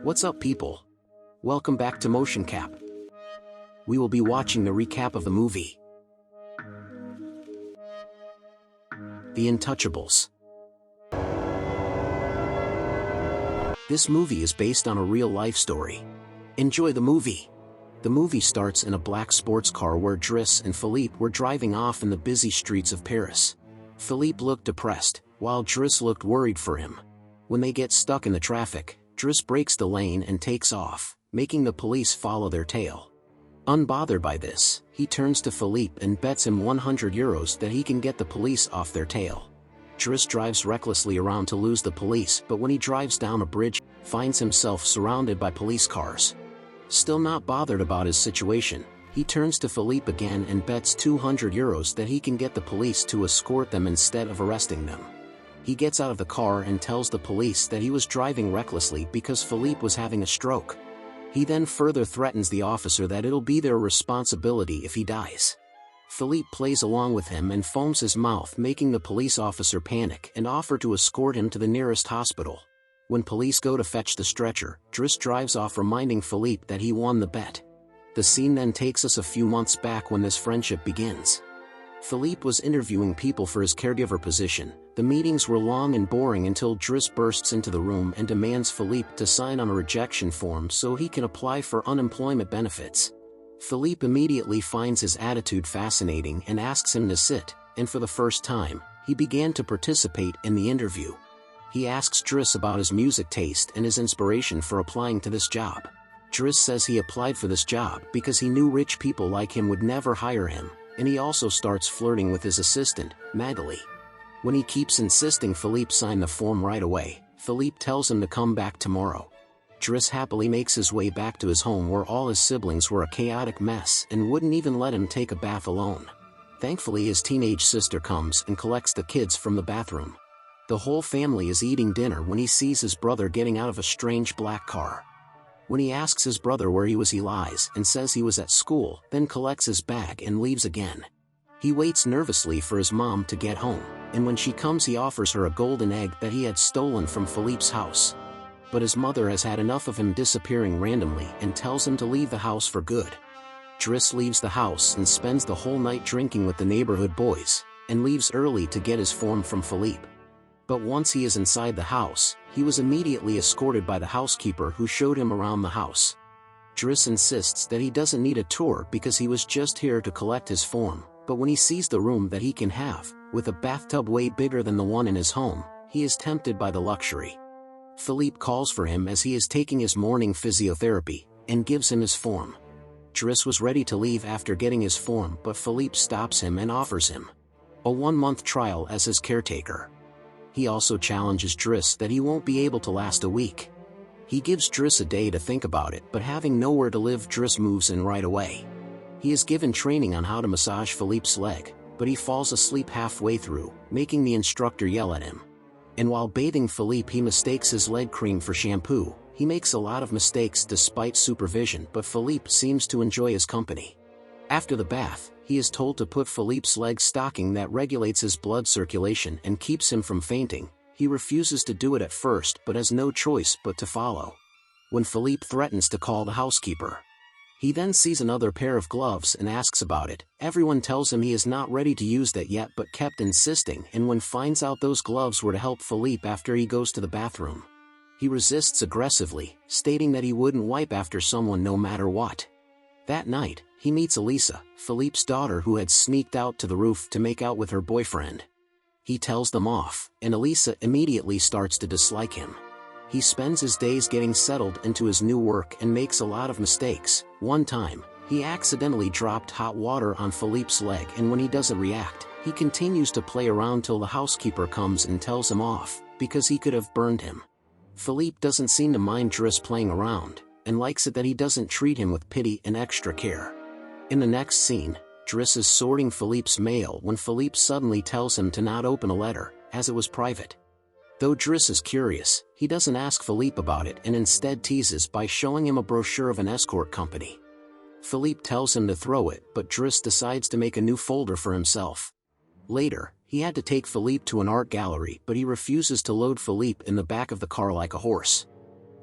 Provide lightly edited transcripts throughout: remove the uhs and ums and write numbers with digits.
What's up, people? Welcome back to Motion Cap. We will be watching the recap of the movie, The Untouchables. This movie is based on a real-life story. Enjoy the movie. The movie starts in a black sports car where Driss and Philippe were driving off in the busy streets of Paris. Philippe looked depressed, while Driss looked worried for him. When they get stuck in the traffic, Driss breaks the lane and takes off, making the police follow their tail. Unbothered by this, he turns to Philippe and bets him €100 that he can get the police off their tail. Driss drives recklessly around to lose the police, but when he drives down a bridge, finds himself surrounded by police cars. Still not bothered about his situation, he turns to Philippe again and bets €200 that he can get the police to escort them instead of arresting them. He gets out of the car and tells the police that he was driving recklessly because Philippe was having a stroke. He then further threatens the officer that it'll be their responsibility if he dies. Philippe plays along with him and foams his mouth, making the police officer panic and offer to escort him to the nearest hospital. When police go to fetch the stretcher, Driss drives off, reminding Philippe that he won the bet. The scene then takes us a few months back when this friendship begins. Philippe was interviewing people for his caregiver position. The meetings were long and boring until Driss bursts into the room and demands Philippe to sign on a rejection form so he can apply for unemployment benefits. Philippe immediately finds his attitude fascinating and asks him to sit, and for the first time, he began to participate in the interview. He asks Driss about his music taste and his inspiration for applying to this job. Driss says he applied for this job because he knew rich people like him would never hire him, and he also starts flirting with his assistant, Magali. When he keeps insisting Philippe sign the form right away, Philippe tells him to come back tomorrow. Driss happily makes his way back to his home where all his siblings were a chaotic mess and wouldn't even let him take a bath alone. Thankfully, his teenage sister comes and collects the kids from the bathroom. The whole family is eating dinner when he sees his brother getting out of a strange black car. When he asks his brother where he was, he lies and says he was at school, then collects his bag and leaves again. He waits nervously for his mom to get home, and when she comes he offers her a golden egg that he had stolen from Philippe's house. But his mother has had enough of him disappearing randomly and tells him to leave the house for good. Driss leaves the house and spends the whole night drinking with the neighborhood boys, and leaves early to get his form from Philippe. But once he is inside the house, he was immediately escorted by the housekeeper who showed him around the house. Driss insists that he doesn't need a tour because he was just here to collect his form, but when he sees the room that he can have, with a bathtub way bigger than the one in his home, he is tempted by the luxury. Philippe calls for him as he is taking his morning physiotherapy, and gives him his form. Driss was ready to leave after getting his form, but Philippe stops him and offers him a 1-month trial as his caretaker. He also challenges Driss that he won't be able to last a week. He gives Driss a day to think about it, but having nowhere to live, Driss moves in right away. He is given training on how to massage Philippe's leg, but he falls asleep halfway through, making the instructor yell at him. And while bathing Philippe, he mistakes his leg cream for shampoo. He makes a lot of mistakes despite supervision, but Philippe seems to enjoy his company. After the bath, he is told to put Philippe's leg stocking that regulates his blood circulation and keeps him from fainting. He refuses to do it at first but has no choice but to follow. When Philippe threatens to call the housekeeper, he then sees another pair of gloves and asks about it. Everyone tells him he is not ready to use that yet but kept insisting, and when finds out those gloves were to help Philippe after he goes to the bathroom, he resists aggressively, stating that he wouldn't wipe after someone no matter what. That night, he meets Elisa, Philippe's daughter, who had sneaked out to the roof to make out with her boyfriend. He tells them off, and Elisa immediately starts to dislike him. He spends his days getting settled into his new work and makes a lot of mistakes. One time, he accidentally dropped hot water on Philippe's leg, and when he doesn't react, he continues to play around till the housekeeper comes and tells him off, because he could have burned him. Philippe doesn't seem to mind Driss playing around, and likes it that he doesn't treat him with pity and extra care. In the next scene, Driss is sorting Philippe's mail when Philippe suddenly tells him to not open a letter, as it was private. Though Driss is curious, he doesn't ask Philippe about it and instead teases by showing him a brochure of an escort company. Philippe tells him to throw it, but Driss decides to make a new folder for himself. Later, he had to take Philippe to an art gallery, but he refuses to load Philippe in the back of the car like a horse.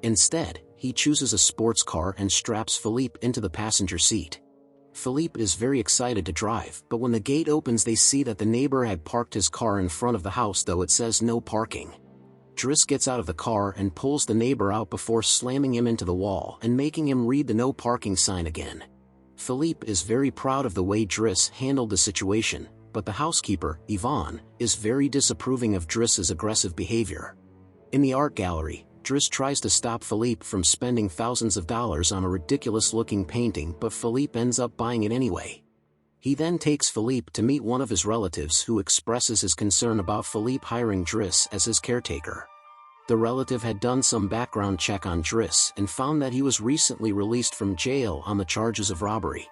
Instead, he chooses a sports car and straps Philippe into the passenger seat. Philippe is very excited to drive, but when the gate opens they see that the neighbor had parked his car in front of the house, though it says no parking. Driss gets out of the car and pulls the neighbor out before slamming him into the wall and making him read the no parking sign again. Philippe is very proud of the way Driss handled the situation, but the housekeeper, Yvonne, is very disapproving of Driss's aggressive behavior. In the art gallery, Driss tries to stop Philippe from spending thousands of dollars on a ridiculous-looking painting, but Philippe ends up buying it anyway. He then takes Philippe to meet one of his relatives who expresses his concern about Philippe hiring Driss as his caretaker. The relative had done some background check on Driss and found that he was recently released from jail on the charges of robbery.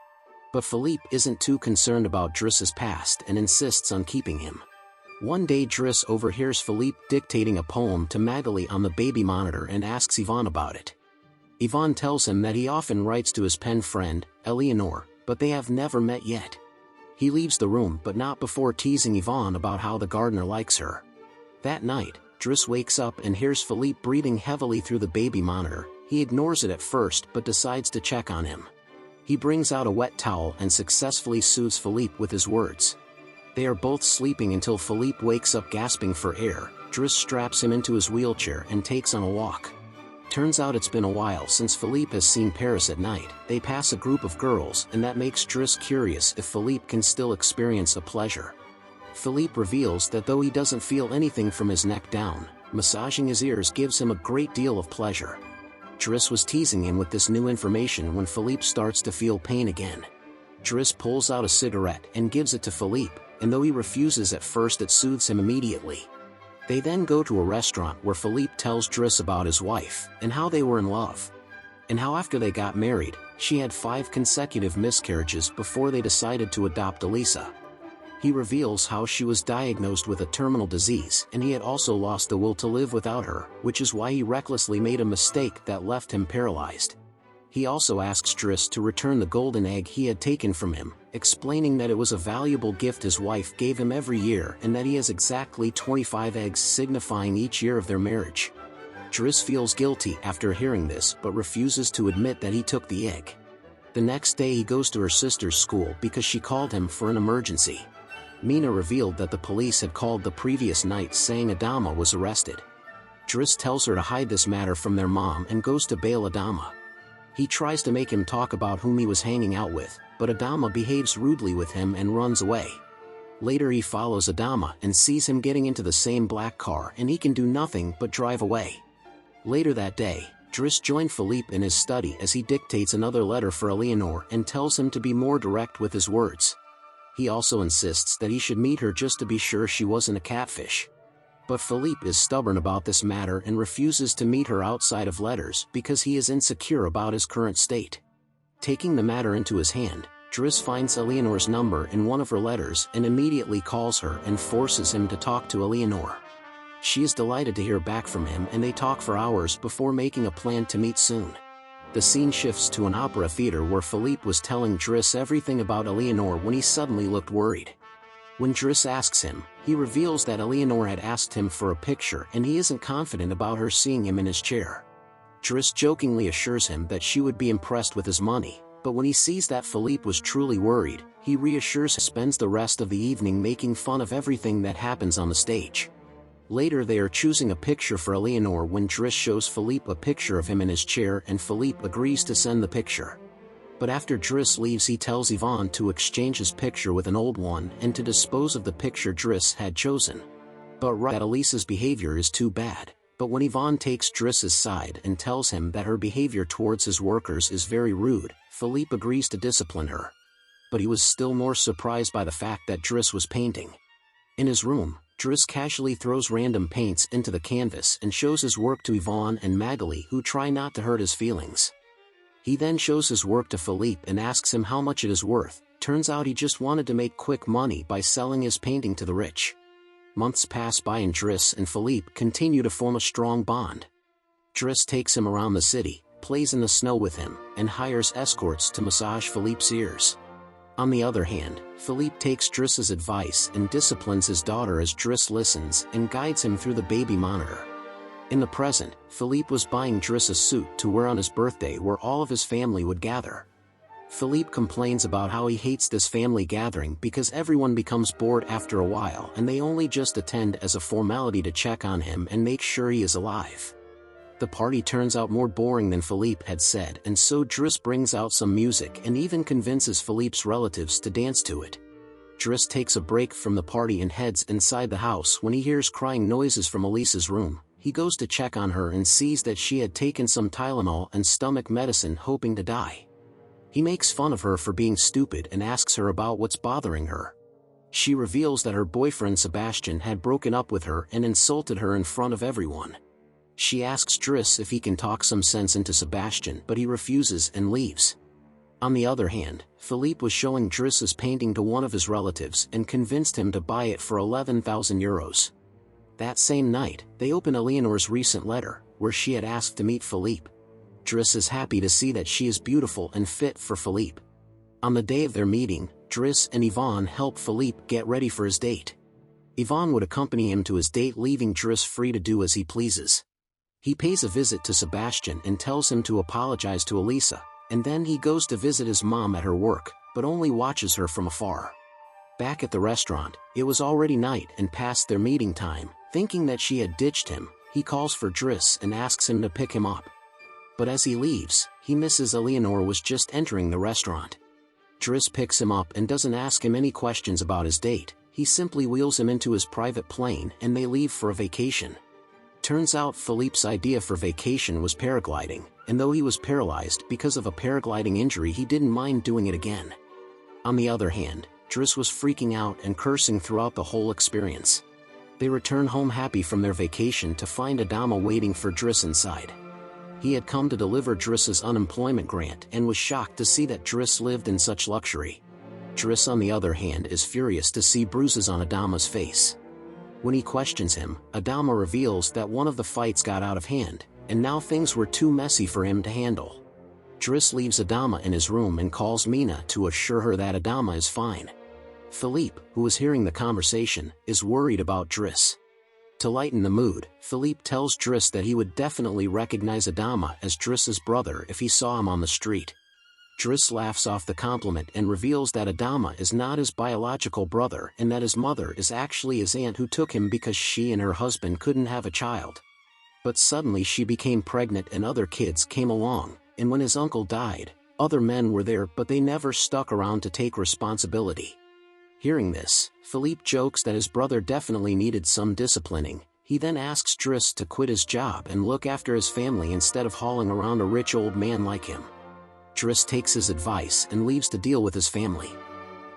But Philippe isn't too concerned about Driss's past and insists on keeping him. One day Driss overhears Philippe dictating a poem to Magali on the baby monitor and asks Yvonne about it. Yvonne tells him that he often writes to his pen friend, Eleanor, but they have never met yet. He leaves the room but not before teasing Yvonne about how the gardener likes her. That night, Driss wakes up and hears Philippe breathing heavily through the baby monitor. He ignores it at first but decides to check on him. He brings out a wet towel and successfully soothes Philippe with his words. They are both sleeping until Philippe wakes up gasping for air. Driss straps him into his wheelchair and takes on a walk. Turns out it's been a while since Philippe has seen Paris at night. They pass a group of girls and that makes Driss curious if Philippe can still experience a pleasure. Philippe reveals that though he doesn't feel anything from his neck down, massaging his ears gives him a great deal of pleasure. Driss was teasing him with this new information when Philippe starts to feel pain again. Driss pulls out a cigarette and gives it to Philippe, and though he refuses at first it soothes him immediately. They then go to a restaurant where Philippe tells Driss about his wife, and how they were in love. And how after they got married, she had 5 consecutive miscarriages before they decided to adopt Elisa. He reveals how she was diagnosed with a terminal disease and he had also lost the will to live without her, which is why he recklessly made a mistake that left him paralyzed. He also asks Driss to return the golden egg he had taken from him, explaining that it was a valuable gift his wife gave him every year and that he has exactly 25 eggs signifying each year of their marriage. Driss feels guilty after hearing this but refuses to admit that he took the egg. The next day he goes to her sister's school because she called him for an emergency. Mina revealed that the police had called the previous night saying Adama was arrested. Driss tells her to hide this matter from their mom and goes to bail Adama. He tries to make him talk about whom he was hanging out with, but Adama behaves rudely with him and runs away. Later he follows Adama and sees him getting into the same black car and he can do nothing but drive away. Later that day, Driss joined Philippe in his study as he dictates another letter for Eleanor and tells him to be more direct with his words. He also insists that he should meet her just to be sure she wasn't a catfish. But Philippe is stubborn about this matter and refuses to meet her outside of letters because he is insecure about his current state. Taking the matter into his hand, Driss finds Eleanor's number in one of her letters and immediately calls her and forces him to talk to Eleanor. She is delighted to hear back from him and they talk for hours before making a plan to meet soon. The scene shifts to an opera theater where Philippe was telling Driss everything about Eleanor when he suddenly looked worried. When Driss asks him, he reveals that Eleanor had asked him for a picture and he isn't confident about her seeing him in his chair. Driss jokingly assures him that she would be impressed with his money, but when he sees that Philippe was truly worried, he reassures him and spends the rest of the evening making fun of everything that happens on the stage. Later they are choosing a picture for Eleanor when Driss shows Philippe a picture of him in his chair and Philippe agrees to send the picture. But after Driss leaves he tells Yvonne to exchange his picture with an old one and to dispose of the picture Driss had chosen. But that Elisa's behavior is too bad. But when Yvonne takes Driss's side and tells him that her behavior towards his workers is very rude, Philippe agrees to discipline her. But he was still more surprised by the fact that Driss was painting. In his room, Driss casually throws random paints into the canvas and shows his work to Yvonne and Magali, who try not to hurt his feelings. He then shows his work to Philippe and asks him how much it is worth. Turns out he just wanted to make quick money by selling his painting to the rich. Months pass by and Driss and Philippe continue to form a strong bond. Driss takes him around the city, plays in the snow with him, and hires escorts to massage Philippe's ears. On the other hand, Philippe takes Driss's advice and disciplines his daughter as Driss listens and guides him through the baby monitor. In the present, Philippe was buying Driss a suit to wear on his birthday where all of his family would gather. Philippe complains about how he hates this family gathering because everyone becomes bored after a while and they only just attend as a formality to check on him and make sure he is alive. The party turns out more boring than Philippe had said, and so Driss brings out some music and even convinces Philippe's relatives to dance to it. Driss takes a break from the party and heads inside the house when he hears crying noises from Elisa's room. He goes to check on her and sees that she had taken some Tylenol and stomach medicine hoping to die. He makes fun of her for being stupid and asks her about what's bothering her. She reveals that her boyfriend Sebastian had broken up with her and insulted her in front of everyone. She asks Driss if he can talk some sense into Sebastian, but he refuses and leaves. On the other hand, Philippe was showing Driss's painting to one of his relatives and convinced him to buy it for 11,000 euros. That same night, they open Eleanor's recent letter, where she had asked to meet Philippe. Driss is happy to see that she is beautiful and fit for Philippe. On the day of their meeting, Driss and Yvonne help Philippe get ready for his date. Yvonne would accompany him to his date, leaving Driss free to do as he pleases. He pays a visit to Sebastian and tells him to apologize to Elisa, and then he goes to visit his mom at her work, but only watches her from afar. Back at the restaurant, it was already night and past their meeting time. Thinking that she had ditched him, he calls for Driss and asks him to pick him up. But as he leaves, he misses Eleanor was just entering the restaurant. Driss picks him up and doesn't ask him any questions about his date. He simply wheels him into his private plane and they leave for a vacation. Turns out Philippe's idea for vacation was paragliding, and though he was paralyzed because of a paragliding injury, he didn't mind doing it again. On the other hand, Driss was freaking out and cursing throughout the whole experience. They return home happy from their vacation to find Adama waiting for Driss inside. He had come to deliver Driss's unemployment grant and was shocked to see that Driss lived in such luxury. Driss, on the other hand, is furious to see bruises on Adama's face. When he questions him, Adama reveals that one of the fights got out of hand, and now things were too messy for him to handle. Driss leaves Adama in his room and calls Mina to assure her that Adama is fine. Philippe, who is hearing the conversation, is worried about Driss. To lighten the mood, Philippe tells Driss that he would definitely recognize Adama as Driss's brother if he saw him on the street. Driss laughs off the compliment and reveals that Adama is not his biological brother and that his mother is actually his aunt who took him because she and her husband couldn't have a child. But suddenly she became pregnant and other kids came along, and when his uncle died, other men were there but they never stuck around to take responsibility. Hearing this, Philippe jokes that his brother definitely needed some disciplining. He then asks Driss to quit his job and look after his family instead of hauling around a rich old man like him. Driss takes his advice and leaves to deal with his family.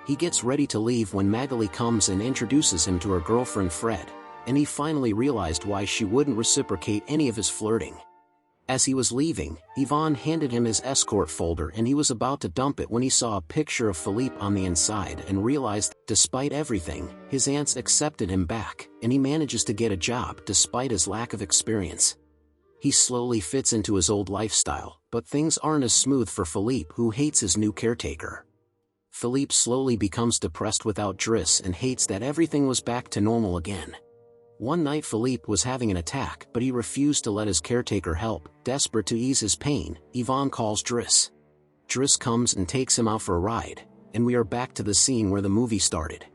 He gets ready to leave when Magali comes and introduces him to her girlfriend Fred, and he finally realized why she wouldn't reciprocate any of his flirting. As he was leaving, Yvonne handed him his escort folder and he was about to dump it when he saw a picture of Philippe on the inside and realized, despite everything, his aunts accepted him back, and he manages to get a job despite his lack of experience. He slowly fits into his old lifestyle, but things aren't as smooth for Philippe, who hates his new caretaker. Philippe slowly becomes depressed without Driss and hates that everything was back to normal again. One night Philippe was having an attack but he refused to let his caretaker help. Desperate to ease his pain, Yvonne calls Driss. Driss comes and takes him out for a ride, and we are back to the scene where the movie started.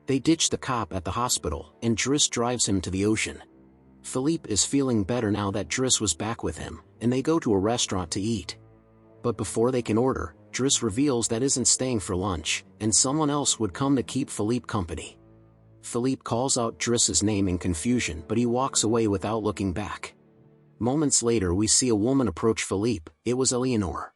They ditch the cop at the hospital, and Driss drives him to the ocean. Philippe is feeling better now that Driss was back with him, and they go to a restaurant to eat. But before they can order, Driss reveals that isn't staying for lunch, and someone else would come to keep Philippe company. Philippe calls out Driss's name in confusion but he walks away without looking back. Moments later we see a woman approach Philippe. It was Eleanor.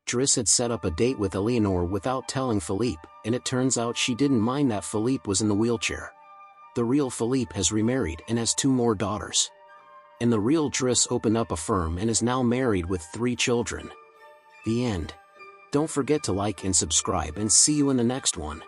Driss had set up a date with Eleanor without telling Philippe, and it turns out she didn't mind that Philippe was in the wheelchair. The real Philippe has remarried and has 2 more daughters. And the real Driss opened up a firm and is now married with 3 children. The end. Don't forget to like and subscribe, and see you in the next one.